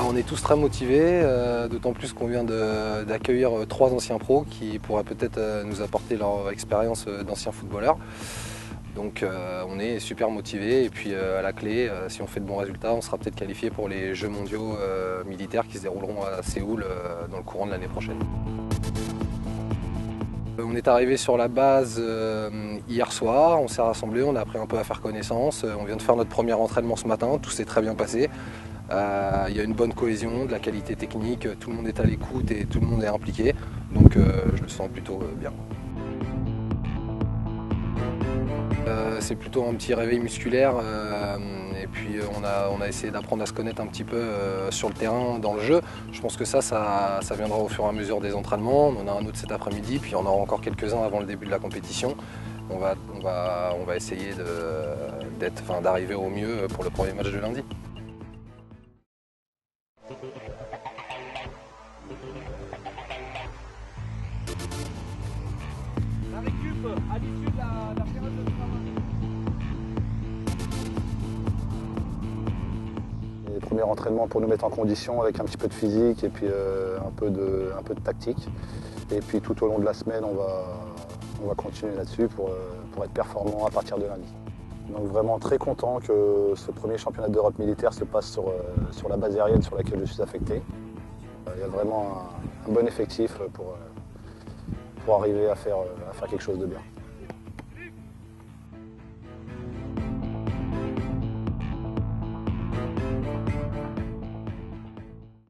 On est tous très motivés, d'autant plus qu'on vient d'accueillir 3 anciens pros qui pourraient peut-être nous apporter leur expérience d'anciens footballeurs. Donc on est super motivés et puis à la clé, si on fait de bons résultats, on sera peut-être qualifié pour les Jeux mondiaux militaires qui se dérouleront à Séoul dans le courant de l'année prochaine. On est arrivé sur la base hier soir, on s'est rassemblés, on a appris un peu à faire connaissance, on vient de faire notre premier entraînement ce matin, tout s'est très bien passé. Il y a une bonne cohésion, de la qualité technique, tout le monde est à l'écoute et tout le monde est impliqué, donc je le sens plutôt bien. C'est plutôt un petit réveil musculaire et puis on a essayé d'apprendre à se connaître un petit peu sur le terrain, dans le jeu. Je pense que ça viendra au fur et à mesure des entraînements. On en a un autre cet après-midi, puis on aura encore quelques-uns avant le début de la compétition. On va essayer d'arriver au mieux pour le premier match de lundi. La récup à l'issue de la période de travail. Les premiers entraînements pour nous mettre en condition avec un petit peu de physique et puis un peu de tactique. Et puis tout au long de la semaine, on va continuer là-dessus pour être performant à partir de lundi. Donc vraiment très content que ce premier championnat d'Europe militaire se passe sur la base aérienne sur laquelle je suis affecté. Il y a vraiment un bon effectif pour arriver à faire quelque chose de bien.